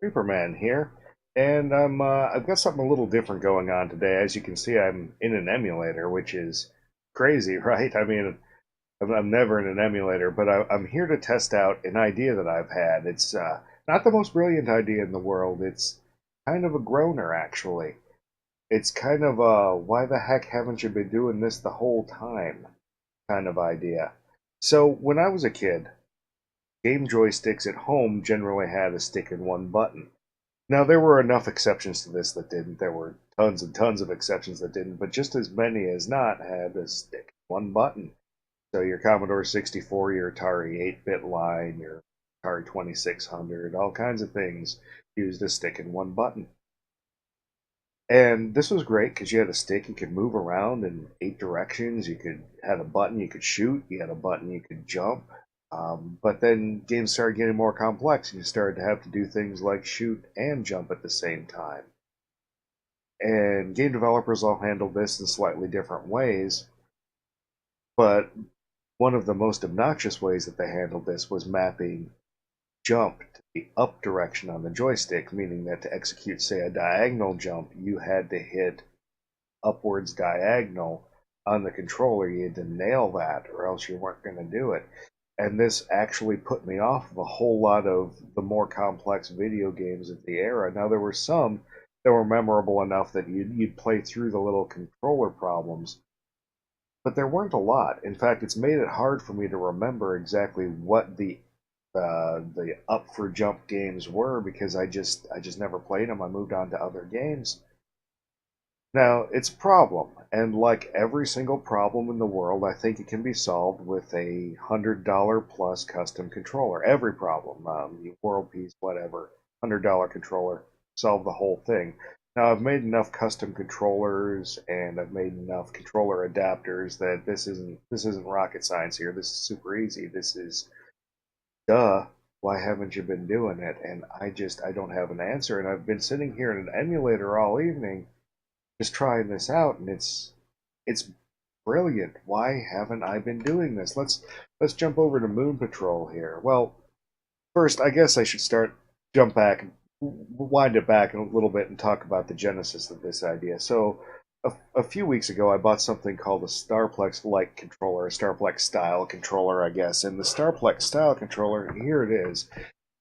Superman here, and I've got something a little different going on today. As you can see, I'm in an emulator, which is crazy, right? I mean, I'm never in an emulator, but I'm here to test out an idea that I've had. It's not the most brilliant idea in the world. It's kind of a groaner, actually. It's kind of a why the heck haven't you been doing this the whole time kind of idea. So when I was a kid, game joysticks at home generally had a stick and one button. Now, there were enough exceptions to this that didn't. There were tons and tons of exceptions that didn't, but just as many as not had a stick, one button. So your Commodore 64, your Atari 8-bit line, your Atari 2600, all kinds of things used a stick and one button. And this was great because you had a stick, you could move around in 8 directions. You could had a button you could shoot. You had a button you could jump. But then games started getting more complex, and you started to have to do things like shoot and jump at the same time. And game developers all handled this in slightly different ways. But one of the most obnoxious ways that they handled this was mapping jump to the up direction on the joystick, meaning that to execute, say, a diagonal jump, you had to hit upwards diagonal on the controller. You had to nail that, or else you weren't going to do it. And this actually put me off of a whole lot of the more complex video games of the era. Now, there were some that were memorable enough that you'd play through the little controller problems, but there weren't a lot. In fact, it's made it hard for me to remember exactly what the up for jump games were because I just never played them. I moved on to other games. Now, it's a problem, and like every single problem in the world, I think it can be solved with a $100 plus custom controller. Every problem, world peace, whatever, $100 controller, solve the whole thing. Now, I've made enough custom controllers and I've made enough controller adapters that this isn't rocket science here. This is super easy. This is duh. Why haven't you been doing it? And I don't have an answer. And I've been sitting here in an emulator all evening just trying this out, and it's brilliant. Why haven't I been doing this? Let's jump over to Moon Patrol here. Well, first, I guess I should jump back, wind it back a little bit, and talk about the genesis of this idea. So, a few weeks ago, I bought something called a Starplex Lite controller, a Starplex style controller, I guess. And the Starplex style controller, here it is.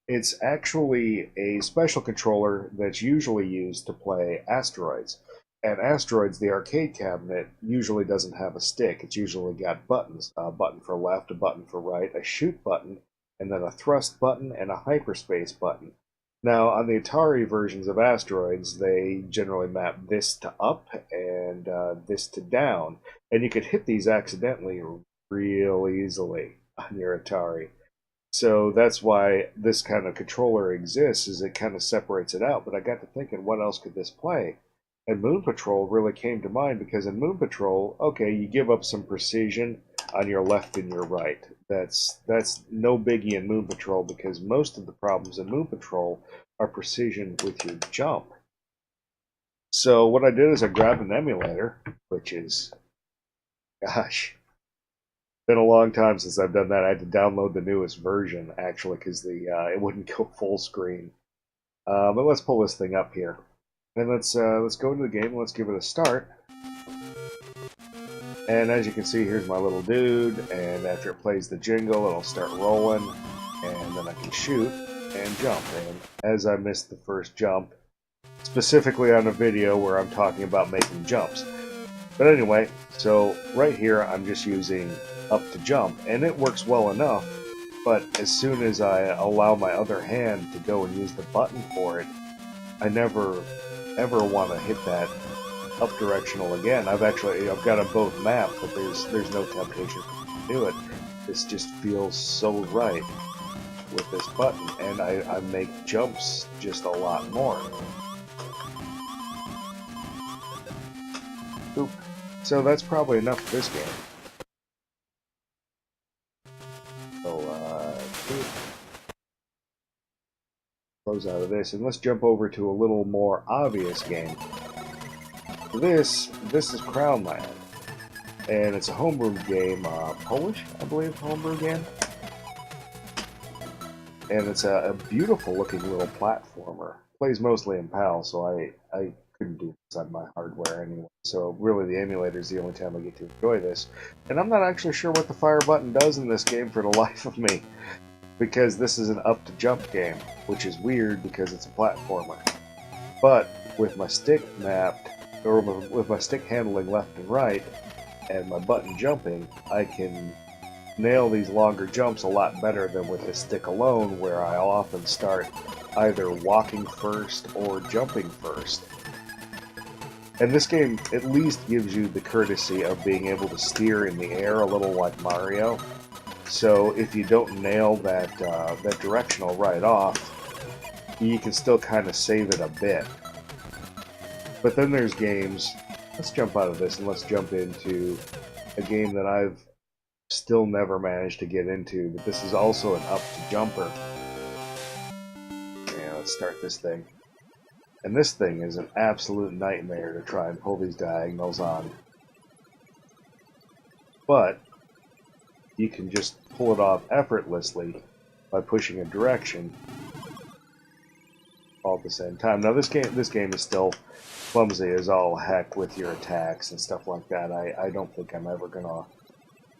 It's actually a special controller that's usually used to play Asteroids. And Asteroids, the arcade cabinet, usually doesn't have a stick. It's usually got buttons. A button for left, a button for right, a shoot button, and then a thrust button and a hyperspace button. Now, on the Atari versions of Asteroids, they generally map this to up and this to down. And you could hit these accidentally real easily on your Atari. So that's why this kind of controller exists, is it kind of separates it out. But I got to thinking, what else could this play? And Moon Patrol really came to mind because in Moon Patrol, okay, you give up some precision on your left and your right. That's no biggie in Moon Patrol because most of the problems in Moon Patrol are precision with your jump. So what I did is I grabbed an emulator, which is, gosh, been a long time since I've done that. I had to download the newest version actually because it wouldn't go full screen. But let's pull this thing up here. And let's go into the game and let's give it a start. And as you can see, here's my little dude, and after it plays the jingle, it'll start rolling, and then I can shoot and jump. And as I missed the first jump, specifically on a video where I'm talking about making jumps. But anyway, so right here I'm just using up to jump, and it works well enough, but as soon as I allow my other hand to go and use the button for it, I never ever want to hit that up directional again. I've got them both mapped, but there's no temptation to do it. This just feels so right with this button, and I make jumps just a lot more. Oop. So that's probably enough for this game. So close out of this, and let's jump over to a little more obvious game. This is Crownland, and it's a homebrew game, Polish, I believe, homebrew game. and it's a beautiful looking little platformer. Plays mostly in PAL, so I couldn't do this on my hardware anyway. So really, the emulator is the only time I get to enjoy this. And I'm not actually sure what the fire button does in this game for the life of me, because this is an up to jump game, which is weird because it's a platformer. But with my stick mapped, or with my stick handling left and right, and my button jumping, I can nail these longer jumps a lot better than with the stick alone, where I'll often start either walking first or jumping first. And this game at least gives you the courtesy of being able to steer in the air a little like Mario. So if you don't nail that directional right off, you can still kind of save it a bit. But then there's games. Let's jump out of this and let's jump into a game that I've still never managed to get into, but this is also an up to jumper. Yeah, let's start this thing. And this thing is an absolute nightmare to try and pull these diagonals on. But you can just pull it off effortlessly by pushing a direction all at the same time. Now this game is still clumsy as all heck with your attacks and stuff like that. I don't think I'm ever gonna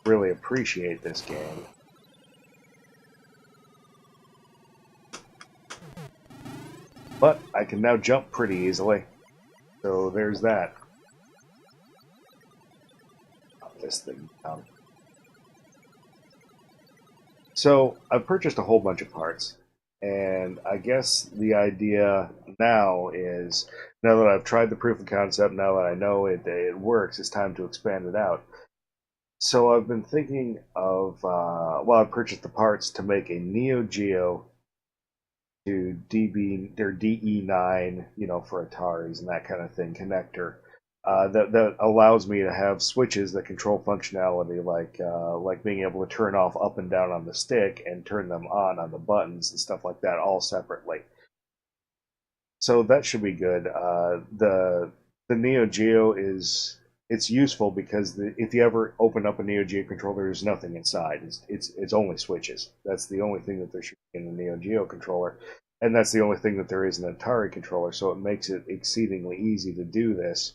really appreciate this game. But I can now jump pretty easily. So there's that. Pop this thing down. So I've purchased a whole bunch of parts. And I guess the idea now is, now that I've tried the proof of concept, now that I know it works, it's time to expand it out. So I've been thinking of, well, I purchased the parts to make a Neo Geo to DE9, you know, for Ataris and that kind of thing, connector. That allows me to have switches that control functionality, like being able to turn off up and down on the stick and turn them on the buttons and stuff like that, all separately. So that should be good. The Neo Geo it's useful because if you ever open up a Neo Geo controller, there's nothing inside. It's only switches. That's the only thing that there should be in a Neo Geo controller, and that's the only thing that there is in an Atari controller. So it makes it exceedingly easy to do this.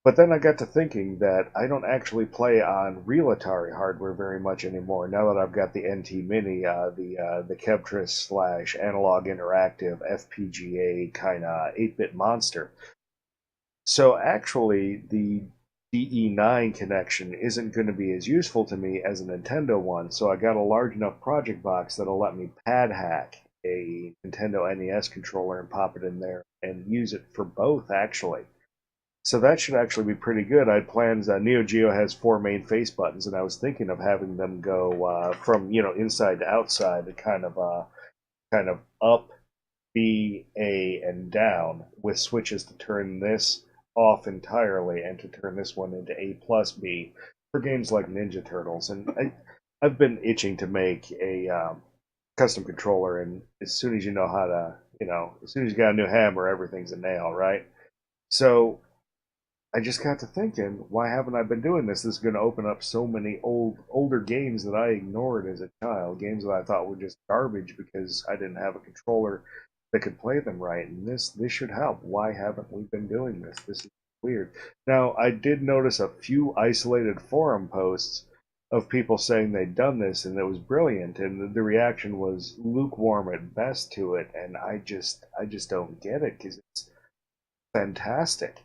But then I got to thinking that I don't actually play on real Atari hardware very much anymore. Now that I've got the NT Mini, the Kevtris / Analog Interactive FPGA kind of 8-bit monster. So actually, the DE9 connection isn't going to be as useful to me as a Nintendo one. So I got a large enough project box that'll let me pad hack a Nintendo NES controller and pop it in there and use it for both, actually. So that should actually be pretty good. I had plans. Neo Geo has 4 main face buttons, and I was thinking of having them go from inside to outside, to kind of up, B, A, and down, with switches to turn this off entirely and to turn this one into A plus B for games like Ninja Turtles. And I've been itching to make a custom controller, and as soon as you know how to, as soon as you got a new hammer, everything's a nail, right? So I just got to thinking, why haven't I been doing this? This is going to open up so many older games that I ignored as a child, games that I thought were just garbage because I didn't have a controller that could play them right. And this should help. Why haven't we been doing this? This is weird. Now, I did notice a few isolated forum posts of people saying they'd done this and it was brilliant, and the reaction was lukewarm at best to it, and I just don't get it because it's fantastic.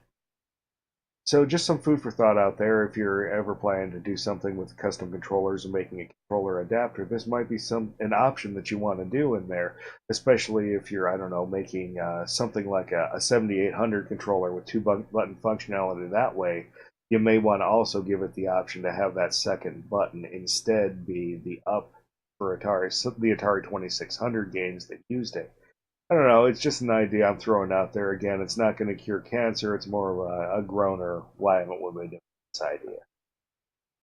So just some food for thought out there. If you're ever planning to do something with custom controllers and making a controller adapter, this might be an option that you want to do in there, especially if you're, I don't know, making something like a 7800 controller with 2-button functionality that way. You may want to also give it the option to have that second button instead be the up for the Atari 2600 games that used it. I don't know. It's just an idea I'm throwing out there. Again, it's not going to cure cancer. It's more of a groaner. Why haven't we been doing this idea?